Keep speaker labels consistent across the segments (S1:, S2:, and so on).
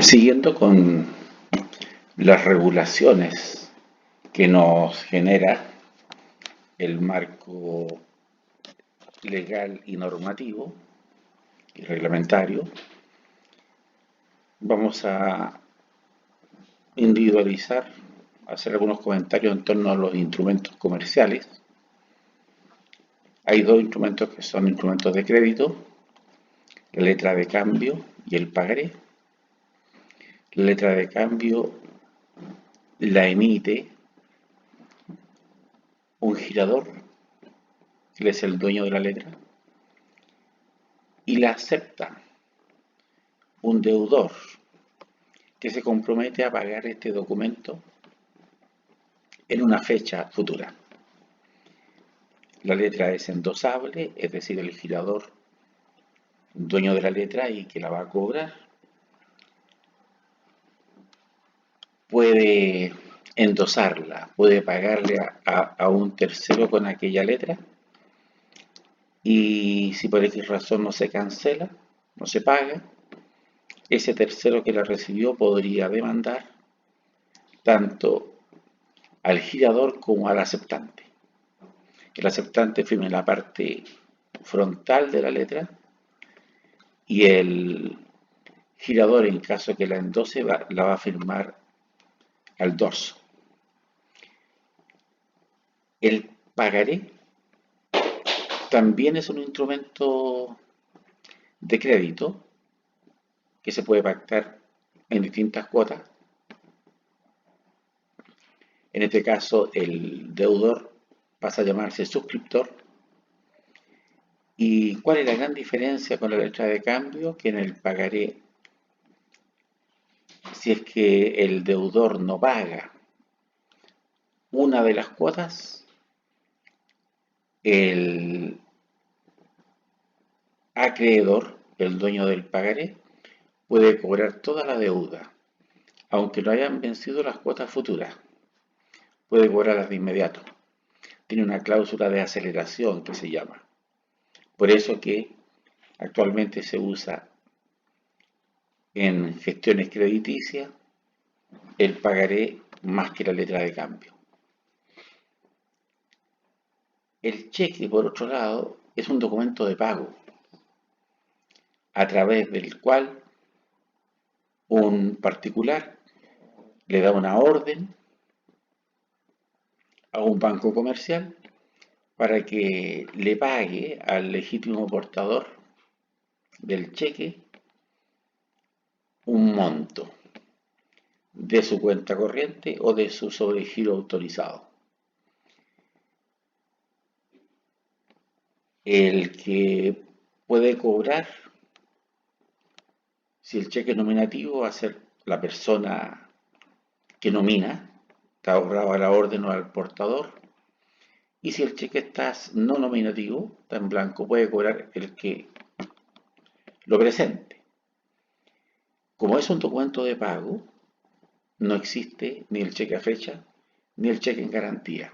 S1: Siguiendo con las regulaciones que nos genera el marco legal y normativo y reglamentario, vamos a individualizar, hacer algunos comentarios en torno a los instrumentos comerciales. Hay dos instrumentos que son instrumentos de crédito, la letra de cambio y el pagaré. La letra de cambio la emite un girador, él es el dueño de la letra, y la acepta un deudor que se compromete a pagar este documento en una fecha futura. La letra es endosable, es decir, el girador, dueño de la letra y que la va a cobrar, puede endosarla, puede pagarle a un tercero con aquella letra, y si por X razón no se cancela, no se paga, ese tercero que la recibió podría demandar tanto al girador como al aceptante. El aceptante firma la parte frontal de la letra y el girador, en caso que la endose, la va a firmar al dorso. El pagaré también es un instrumento de crédito que se puede pactar en distintas cuotas. En este caso, el deudor pasa a llamarse suscriptor. ¿Y cuál es la gran diferencia con la letra de cambio? Que en el pagaré, si es que el deudor no paga una de las cuotas, el acreedor, el dueño del pagaré, puede cobrar toda la deuda, aunque no hayan vencido las cuotas futuras. Puede cobrarlas de inmediato. Tiene una cláusula de aceleración que se llama. Por eso que actualmente se usa en gestiones crediticias el pagaré más que la letra de cambio. El cheque, por otro lado, es un documento de pago a través del cual un particular le da una orden a un banco comercial para que le pague al legítimo portador del cheque un monto de su cuenta corriente o de su sobregiro autorizado. El que puede cobrar, si el cheque es nominativo, va a ser la persona que nomina, está ahorrado a la orden o al portador. Y si el cheque está no nominativo, está en blanco, puede cobrar el que lo presente. Como es un documento de pago, no existe ni el cheque a fecha ni el cheque en garantía.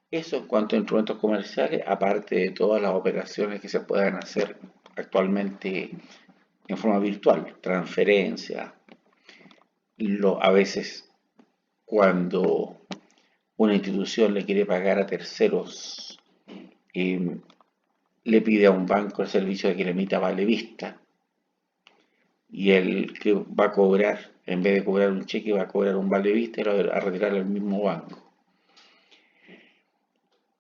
S1: Eso en cuanto a instrumentos comerciales, aparte de todas las operaciones que se puedan hacer actualmente en forma virtual, transferencia, a veces cuando una institución le quiere pagar a terceros, le pide a un banco el servicio de que le emita vale vista, y el que va a cobrar, en vez de cobrar un cheque, va a cobrar un vale vista y lo va a retirar al mismo banco.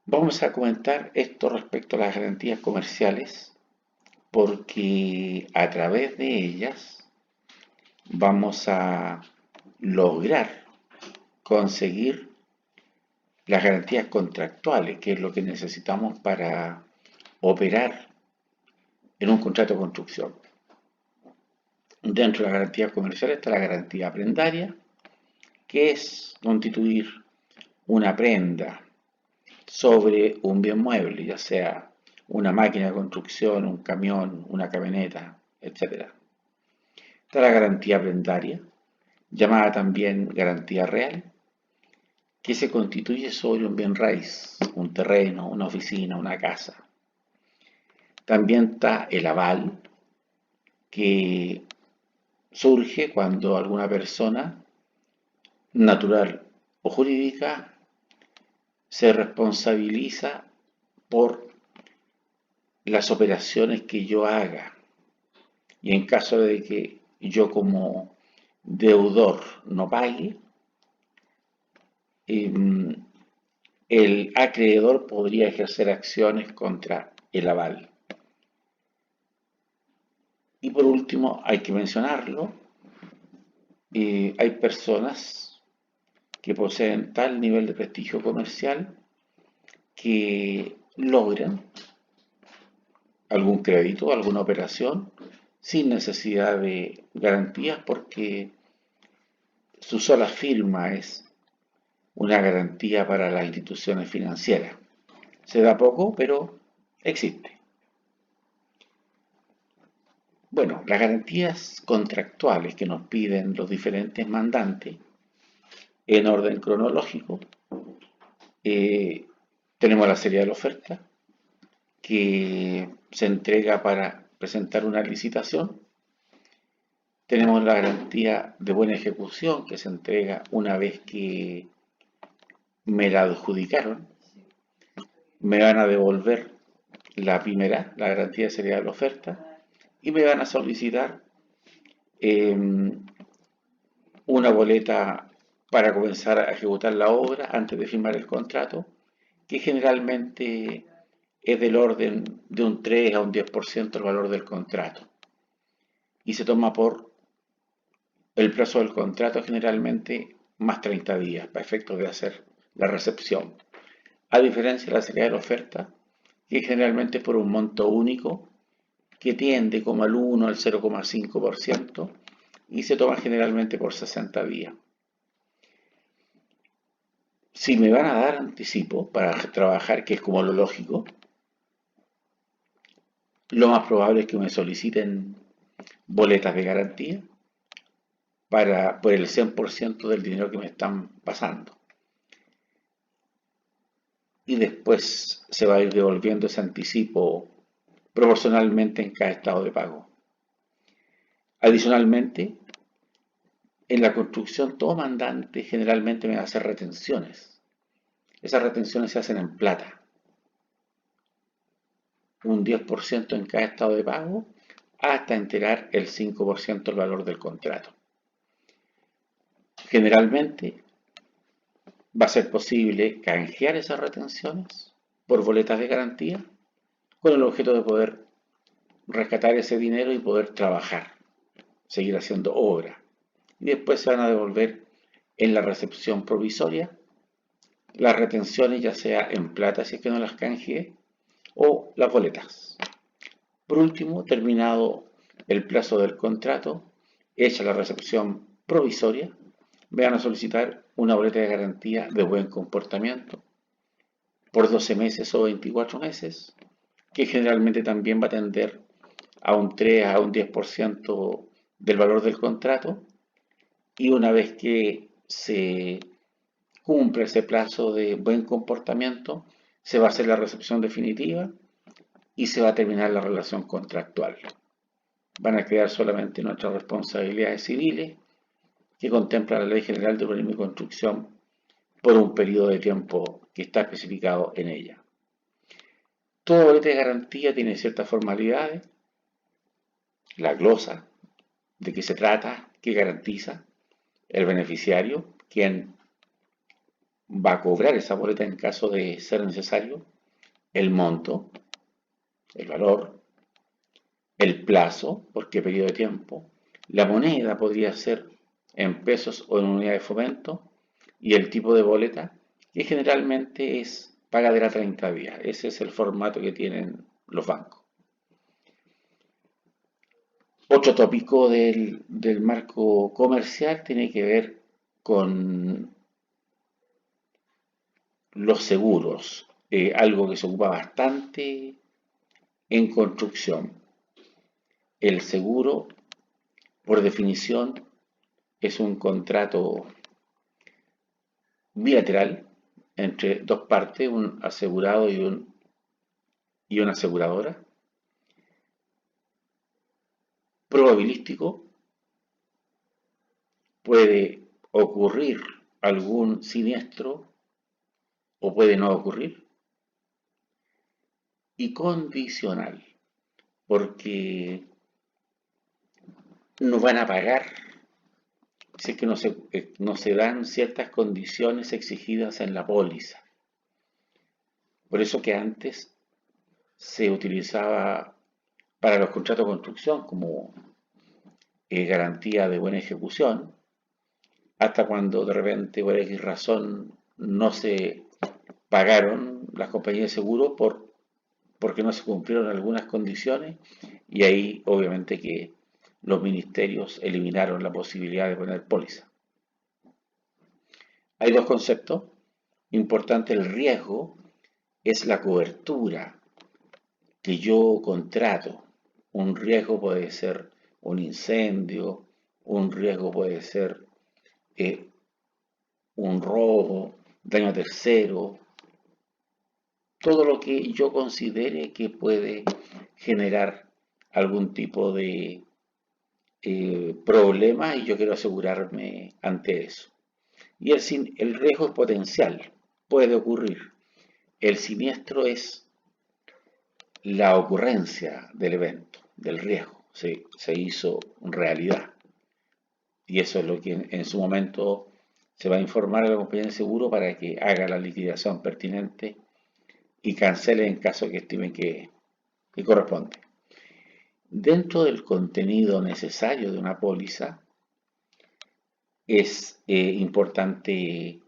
S1: Vamos a comentar esto respecto a las garantías comerciales, porque a través de ellas vamos a lograr conseguir las garantías contractuales, que es lo que necesitamos para operar en un contrato de construcción. Dentro de las garantías comerciales está la garantía prendaria, que es constituir una prenda sobre un bien mueble, ya sea una máquina de construcción, un camión, una camioneta, etc. Está la garantía prendaria, llamada también garantía real, que se constituye sobre un bien raíz, un terreno, una oficina, una casa. También está el aval, que surge cuando alguna persona natural o jurídica se responsabiliza por las operaciones que yo haga. Y en caso de que yo como deudor no pague, el acreedor podría ejercer acciones contra el aval. Y por último, hay que mencionarlo, hay personas que poseen tal nivel de prestigio comercial que logran algún crédito, alguna operación, sin necesidad de garantías porque su sola firma es una garantía para las instituciones financieras. Se da poco, pero existe. Bueno, las garantías contractuales que nos piden los diferentes mandantes en orden cronológico, tenemos la serie de la oferta que se entrega para presentar una licitación. Tenemos la garantía de buena ejecución que se entrega una vez que me la adjudicaron. Me van a devolver la primera, la garantía de seriedad de la oferta, y me van a solicitar una boleta para comenzar a ejecutar la obra antes de firmar el contrato, que generalmente es del orden de un 3 a un 10% el valor del contrato. Y se toma por el plazo del contrato generalmente más 30 días para efectos de hacer la recepción. A diferencia de la seriedad de la oferta, que generalmente es por un monto único, que tiende como al 1 al 0,5% y se toma generalmente por 60 días. Si me van a dar anticipo para trabajar, que es como lo lógico, lo más probable es que me soliciten boletas de garantía por el 100% del dinero que me están pasando. Y después se va a ir devolviendo ese anticipo proporcionalmente en cada estado de pago. Adicionalmente, en la construcción todo mandante generalmente me va a hacer retenciones. Esas retenciones se hacen en plata. Un 10% en cada estado de pago hasta enterar el 5% del valor del contrato. Generalmente va a ser posible canjear esas retenciones por boletas de garantía con el objeto de poder rescatar ese dinero y poder trabajar, seguir haciendo obra. Y después se van a devolver en la recepción provisoria las retenciones, ya sea en plata si es que no las canjeé, o las boletas. Por último, terminado el plazo del contrato, hecha la recepción provisoria, me van a solicitar una boleta de garantía de buen comportamiento por 12 meses o 24 meses, que generalmente también va a tender a un 3 a un 10% del valor del contrato, y una vez que se cumple ese plazo de buen comportamiento, se va a hacer la recepción definitiva y se va a terminar la relación contractual. Van a quedar solamente nuestras responsabilidades civiles que contempla la Ley General de Urbanismo y Construcción por un periodo de tiempo que está especificado en ella. Toda boleta de garantía tiene ciertas formalidades, la glosa, de qué se trata, qué garantiza, el beneficiario, quien va a cobrar esa boleta en caso de ser necesario, el monto, el valor, el plazo, por qué periodo de tiempo, la moneda podría ser en pesos o en unidad de fomento, y el tipo de boleta, que generalmente es pagadera 30 días. Ese es el formato que tienen los bancos. Otro tópico del marco comercial tiene que ver con los seguros, algo que se ocupa bastante en construcción. El seguro, por definición, es un contrato bilateral entre dos partes, un asegurado y una aseguradora, probabilístico, puede ocurrir algún siniestro o puede no ocurrir, y condicional, porque no van a pagar si es que no se dan ciertas condiciones exigidas en la póliza. Por eso que antes se utilizaba para los contratos de construcción como garantía de buena ejecución, hasta cuando de repente por X razón no se pagaron las compañías de seguro porque no se cumplieron algunas condiciones, y ahí obviamente que los ministerios eliminaron la posibilidad de poner póliza. Hay dos conceptos importantes. El riesgo es la cobertura que yo contrato. Un riesgo puede ser un incendio, un riesgo puede ser un robo, daño a tercero, todo lo que yo considere que puede generar algún tipo de problema y yo quiero asegurarme ante eso. Y el riesgo es potencial, puede ocurrir. El siniestro es la ocurrencia del evento, del riesgo, se hizo realidad. Y eso es lo que en su momento se va a informar a la compañía de seguro para que haga la liquidación pertinente y cancele en caso que estimen que corresponde. Dentro del contenido necesario de una póliza es importante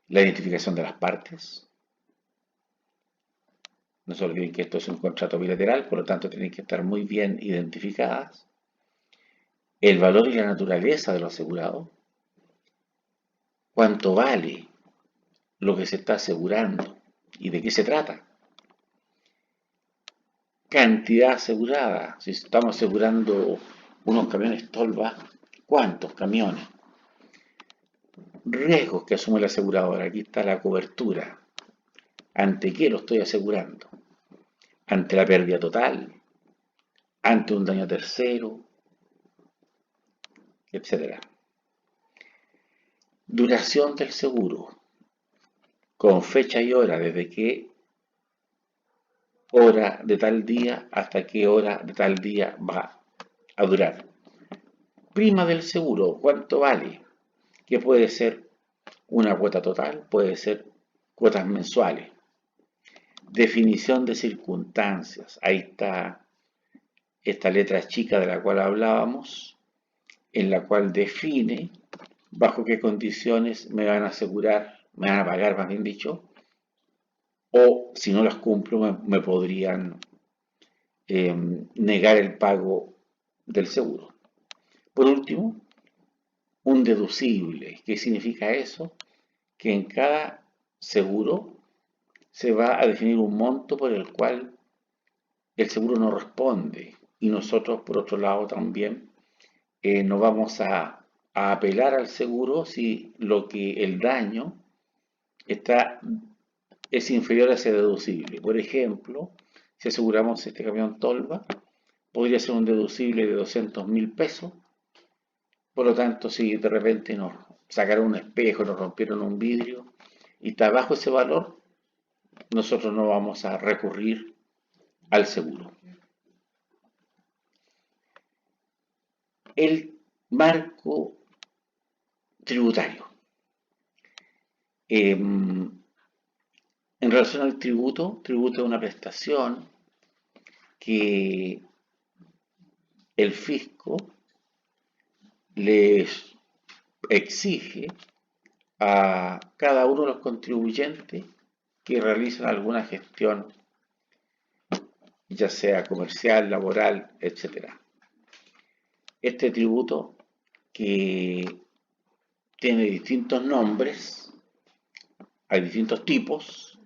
S1: la identificación de las partes. No se olviden que esto es un contrato bilateral, por lo tanto tienen que estar muy bien identificadas. El valor y la naturaleza de lo asegurado. ¿Cuánto vale lo que se está asegurando y de qué se trata? Cantidad asegurada. Si estamos asegurando unos camiones Tolva, ¿cuántos camiones? Riesgos que asume la aseguradora. Aquí está la cobertura. ¿Ante qué lo estoy asegurando? ¿Ante la pérdida total? ¿Ante un daño a tercero? Etcétera. Duración del seguro. Con fecha y hora, desde qué hora de tal día hasta qué hora de tal día va a durar. Prima del seguro, ¿cuánto vale? Que puede ser una cuota total, puede ser cuotas mensuales. Definición de circunstancias. Ahí está esta letra chica de la cual hablábamos, en la cual define bajo qué condiciones me van a asegurar, me van a pagar, más bien dicho, o si no las cumplo me podrían negar el pago del seguro. Por último, un deducible. ¿Qué significa eso? Que en cada seguro se va a definir un monto por el cual el seguro no responde, y nosotros por otro lado también no vamos a apelar al seguro si el daño es inferior a ese deducible. Por ejemplo, si aseguramos este camión Tolva, podría ser un deducible de 200.000 pesos. Por lo tanto, si de repente nos sacaron un espejo, nos rompieron un vidrio y está bajo ese valor, nosotros no vamos a recurrir al seguro. El marco tributario. En relación al tributo es una prestación que el fisco les exige a cada uno de los contribuyentes que realizan alguna gestión, ya sea comercial, laboral, etc. Este tributo, que tiene distintos nombres, hay distintos tipos,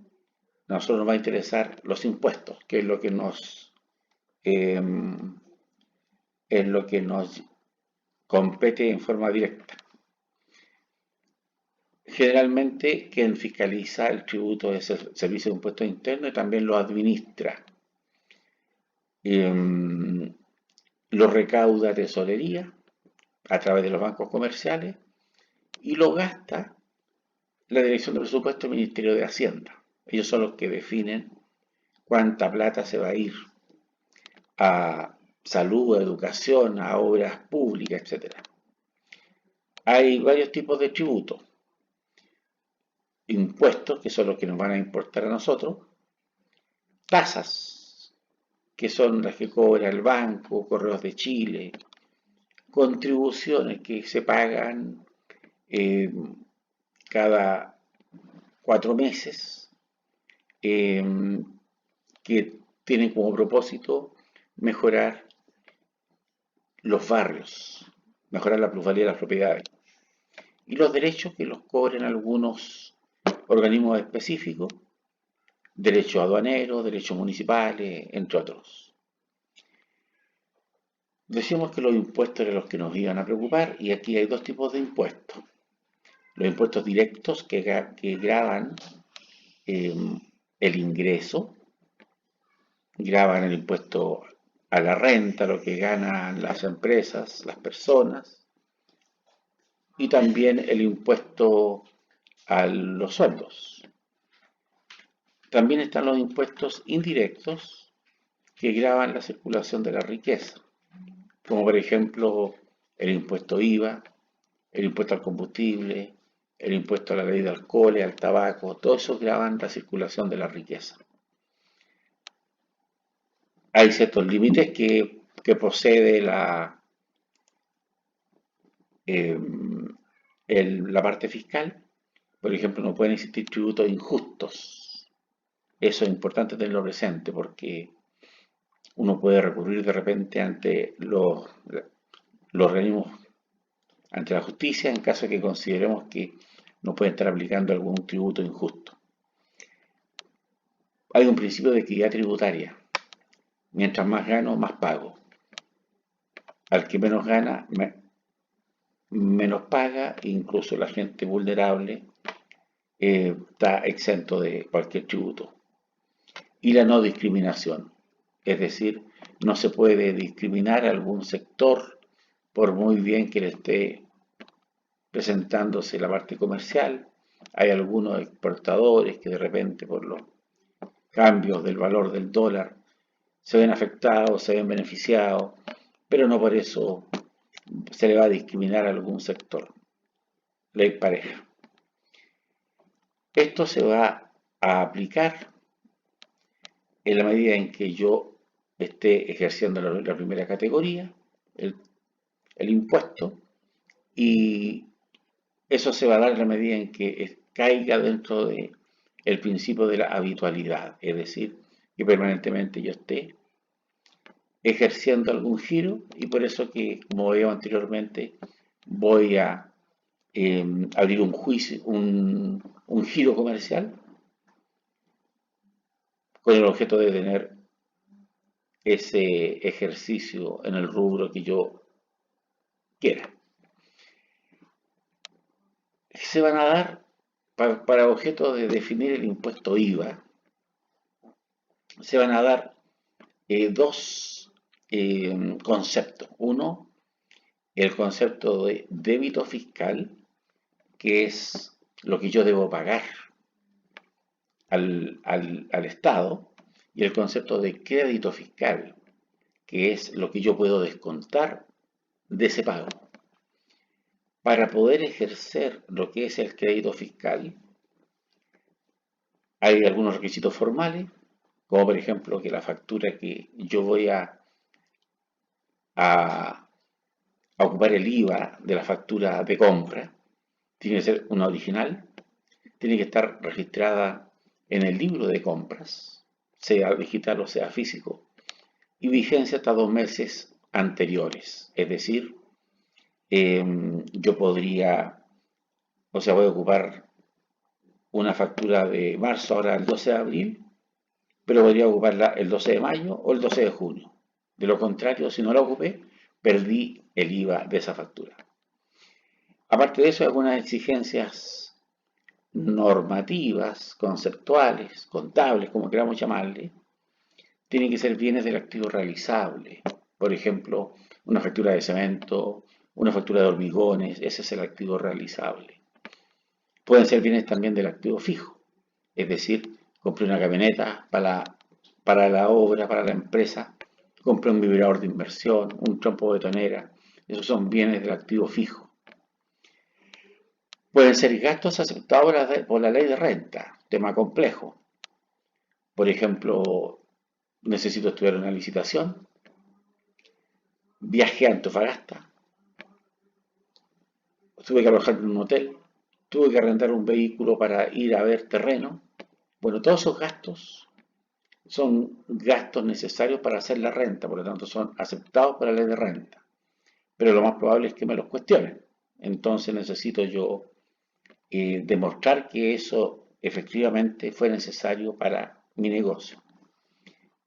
S1: a nosotros nos va a interesar los impuestos, que es lo que nos compete en forma directa. Generalmente quien fiscaliza el tributo es el Servicio de Impuestos Internos y también lo administra. lo recauda tesorería a través de los bancos comerciales y lo gasta la Dirección de Presupuesto del Ministerio de Hacienda. Ellos son los que definen cuánta plata se va a ir a salud, a educación, a obras públicas, etc. Hay varios tipos de tributos. Impuestos, que son los que nos van a importar a nosotros. Tasas, que son las que cobra el banco, Correos de Chile. Contribuciones que se pagan cada 4 meses, que tienen como propósito mejorar los barrios, mejorar la plusvalía de las propiedades. Y los derechos que los cobren algunos organismos específicos, derechos aduaneros, derechos municipales, entre otros. Decimos que los impuestos eran los que nos iban a preocupar y aquí hay dos tipos de impuestos. Los impuestos directos que gravan el ingreso, graban el impuesto a la renta, lo que ganan las empresas, las personas, y también el impuesto a los sueldos. También están los impuestos indirectos que gravan la circulación de la riqueza, como por ejemplo el impuesto IVA, el impuesto al combustible, el impuesto a la ley de alcohol, al tabaco, todo eso graban la circulación de la riqueza. Hay ciertos límites que posee la parte fiscal. Por ejemplo, no pueden existir tributos injustos. Eso es importante tenerlo presente porque uno puede recurrir de repente ante los organismos, ante la justicia, en caso de que consideremos que nos pueden estar aplicando algún tributo injusto. Hay un principio de equidad tributaria. Mientras más gano, más pago. Al que menos gana, menos paga, incluso la gente vulnerable está exento de cualquier tributo. Y la no discriminación, es decir, no se puede discriminar a algún sector por muy bien que le esté presentándose la parte comercial. Hay algunos exportadores que de repente por los cambios del valor del dólar se ven afectados, se ven beneficiados, pero no por eso se le va a discriminar a algún sector. Ley pareja. Esto se va a aplicar en la medida en que yo esté ejerciendo la primera categoría, el impuesto, y eso se va a dar en la medida en que caiga dentro del principio de la habitualidad, es decir, que permanentemente yo esté ejerciendo algún giro y por eso que, como veo anteriormente, voy a abrir un juicio, un giro comercial con el objeto de tener ese ejercicio en el rubro que yo quiera. Se van a dar, para objeto de definir el impuesto IVA, se van a dar dos conceptos. Uno, el concepto de débito fiscal, que es lo que yo debo pagar al Estado, y el concepto de crédito fiscal, que es lo que yo puedo descontar de ese pago. Para poder ejercer lo que es el crédito fiscal, hay algunos requisitos formales, como por ejemplo que la factura que yo voy a ocupar el IVA de la factura de compra, tiene que ser una original, tiene que estar registrada en el libro de compras, sea digital o sea físico, y vigencia hasta 2 meses anteriores. Es decir, yo podría, voy a ocupar una factura de marzo ahora el 12 de abril, pero podría ocuparla el 12 de mayo o el 12 de junio. De lo contrario, si no la ocupé, perdí el IVA de esa factura. Aparte de eso, hay algunas exigencias normativas, conceptuales, contables, como queramos llamarle. Tienen que ser bienes del activo realizable. Por ejemplo, una factura de cemento, una factura de hormigones, ese es el activo realizable. Pueden ser bienes también del activo fijo, es decir, compré una camioneta para la obra, para la empresa, compré un vibrador de inversión, un trompo betonera, esos son bienes del activo fijo. Pueden ser gastos aceptados por la ley de renta, tema complejo. Por ejemplo, necesito estudiar una licitación, viajé a Antofagasta, tuve que alojar en un hotel, tuve que arrendar un vehículo para ir a ver terreno. Bueno, todos esos gastos son gastos necesarios para hacer la renta, por lo tanto son aceptados por la ley de renta. Pero lo más probable es que me los cuestionen. Entonces necesito yo demostrar que eso efectivamente fue necesario para mi negocio.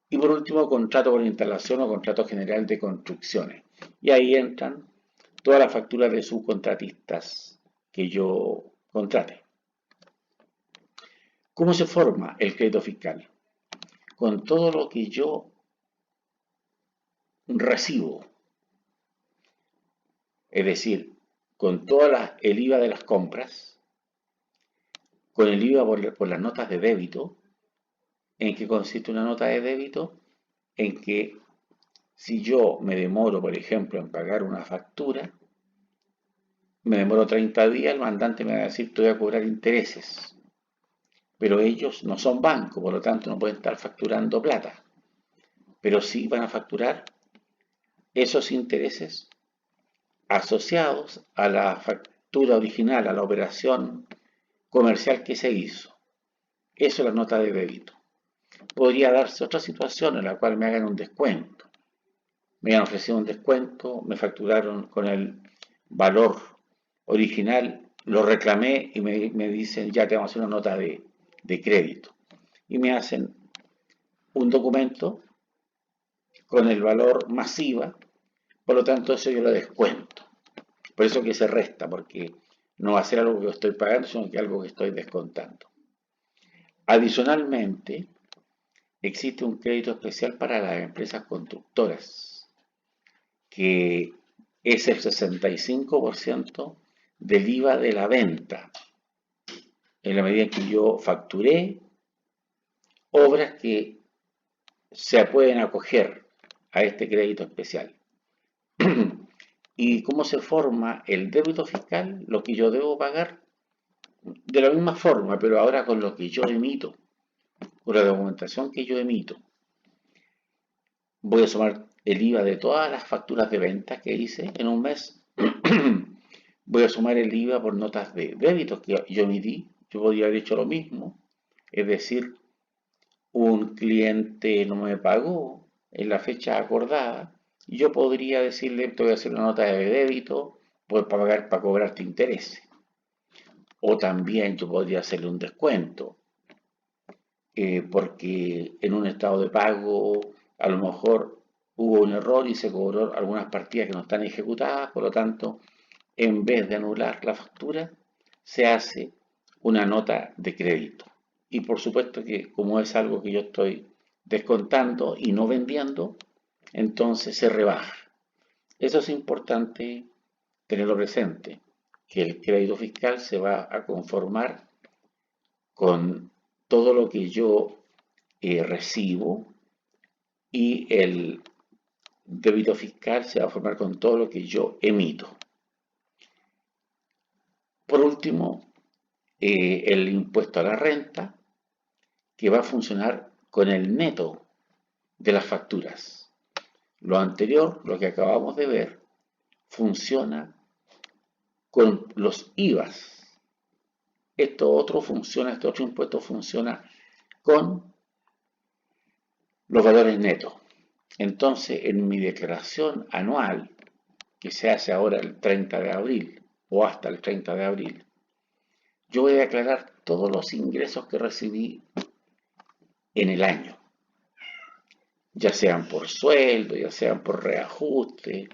S1: Y por último, contrato por instalación o contrato general de construcciones. Y ahí entran todas las facturas de subcontratistas que yo contrate. ¿Cómo se forma el crédito fiscal? Con todo lo que yo recibo, es decir, con todo el IVA de las compras, con el IVA por las notas de débito. ¿En qué consiste una nota de débito? En que si yo me demoro, por ejemplo, en pagar una factura, me demoro 30 días, el mandante me va a decir te voy a cobrar intereses. Pero ellos no son banco, por lo tanto no pueden estar facturando plata. Pero sí van a facturar esos intereses asociados a la factura original, a la operación comercial que se hizo. Eso es la nota de débito. Podría darse otra situación en la cual me hagan un descuento. Me han ofrecido un descuento, me facturaron con el valor original, lo reclamé y me dicen ya te vamos a hacer una nota de crédito. Y me hacen un documento con el valor masiva, por lo tanto eso yo lo descuento. Por eso que se resta, porque no va a ser algo que yo estoy pagando, sino que algo que estoy descontando. Adicionalmente, existe un crédito especial para las empresas constructoras, que es el 65% del IVA de la venta, en la medida en que yo facturé obras que se pueden acoger a este crédito especial. ¿Y cómo se forma el débito fiscal? Lo que yo debo pagar de la misma forma, pero ahora con lo que yo emito, con la documentación que yo emito. Voy a sumar el IVA de todas las facturas de ventas que hice en un mes. Voy a sumar el IVA por notas de débito que yo emití. Yo podría haber hecho lo mismo. Es decir, un cliente no me pagó en la fecha acordada. Y yo podría decirle, te voy a hacer una nota de débito para pagar, para cobrarte interés. O también yo podría hacerle un descuento. Porque en un estado de pago a lo mejor hubo un error y se cobró algunas partidas que no están ejecutadas, por lo tanto, en vez de anular la factura, se hace una nota de crédito. Y por supuesto que como es algo que yo estoy descontando y no vendiendo, entonces se rebaja. Eso es importante tenerlo presente, que el crédito fiscal se va a conformar con todo lo que yo recibo y el débito fiscal se va a formar con todo lo que yo emito. Por último, el impuesto a la renta, que va a funcionar con el neto de las facturas. Lo anterior, lo que acabamos de ver, funciona con los IVAs. Este otro impuesto funciona con los valores netos. Entonces, en mi declaración anual, que se hace ahora el 30 de abril o hasta el 30 de abril, yo voy a declarar todos los ingresos que recibí en el año, ya sean por sueldo, ya sean por reajuste,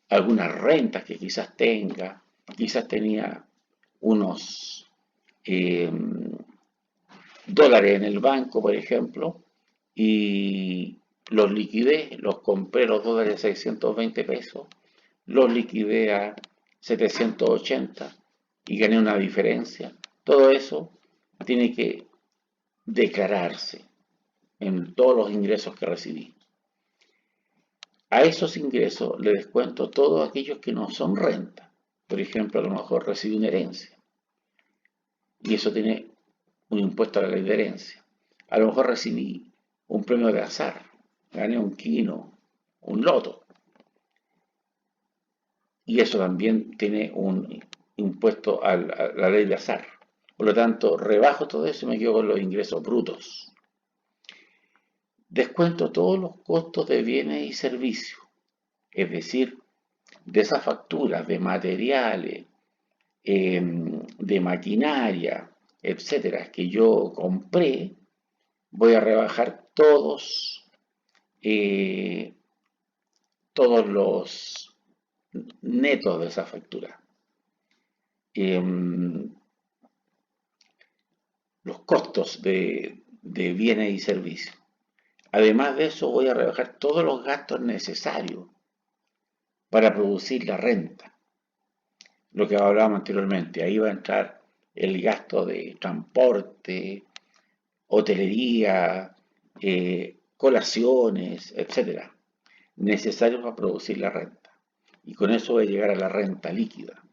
S1: algunas rentas que quizás tenga, quizás tenía unos dólares en el banco, por ejemplo, y los liquidé, los compré los dólares a 620 pesos, los liquidé a 780 y gané una diferencia. Todo eso tiene que declararse en todos los ingresos que recibí. A esos ingresos le descuento todos aquellos que no son renta. Por ejemplo, a lo mejor recibí una herencia y eso tiene un impuesto a la ley de herencia. A lo mejor recibí un premio de azar, gané un quino, un loto, y eso también tiene un impuesto a la ley de azar. Por lo tanto, rebajo todo eso y me quedo con los ingresos brutos. Descuento todos los costos de bienes y servicios, es decir, de esas facturas de materiales, de maquinaria, etcétera, que yo compré, voy a rebajar todos los netos de esa factura. Los costos de bienes y servicios. Además de eso, voy a rebajar todos los gastos necesarios para producir la renta. Lo que hablábamos anteriormente, ahí va a entrar el gasto de transporte, hotelería, colaciones, etcétera, necesarios para producir la renta. Y con eso voy a llegar a la renta líquida.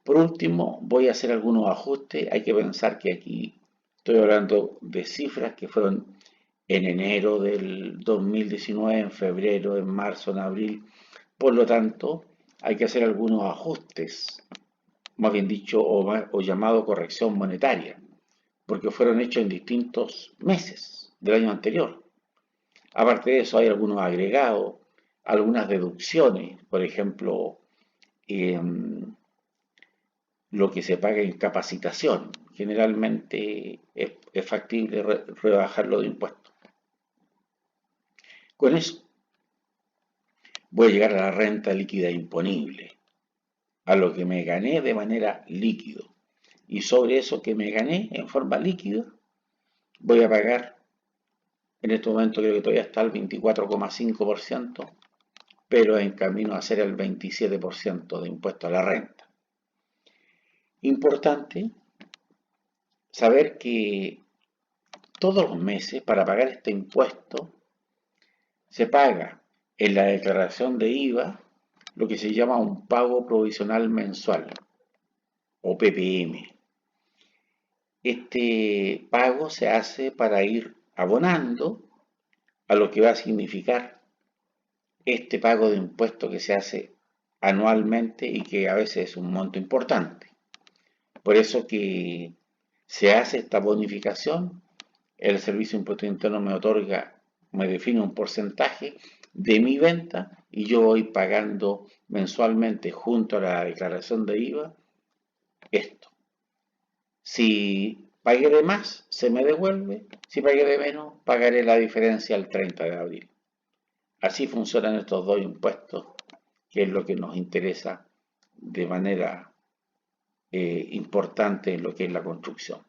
S1: Por último, voy a hacer algunos ajustes. Hay que pensar que aquí estoy hablando de cifras que fueron en enero del 2019, en febrero, en marzo, en abril. Por lo tanto, hay que hacer algunos ajustes, más bien dicho, o llamado corrección monetaria, porque fueron hechos en distintos meses del año anterior. Aparte de eso, hay algunos agregados, algunas deducciones, por ejemplo, lo que se paga en capacitación. Generalmente es factible rebajarlo de impuestos. Con eso voy a llegar a la renta líquida imponible, a lo que me gané de manera líquida. Y sobre eso que me gané en forma líquida, voy a pagar, en este momento creo que todavía está al 24,5%, pero en camino a ser el 27% de impuesto a la renta. Importante saber que todos los meses para pagar este impuesto se paga en la declaración de IVA lo que se llama un pago provisional mensual o PPM. Este pago se hace para ir abonando a lo que va a significar este pago de impuesto que se hace anualmente y que a veces es un monto importante. Por eso que se hace esta bonificación, el Servicio de Impuesto Interno me define un porcentaje de mi venta y yo voy pagando mensualmente junto a la declaración de IVA esto. Si pagué de más, se me devuelve. Si pagué de menos, pagaré la diferencia el 30 de abril. Así funcionan estos dos impuestos, que es lo que nos interesa de manera importante en lo que es la construcción.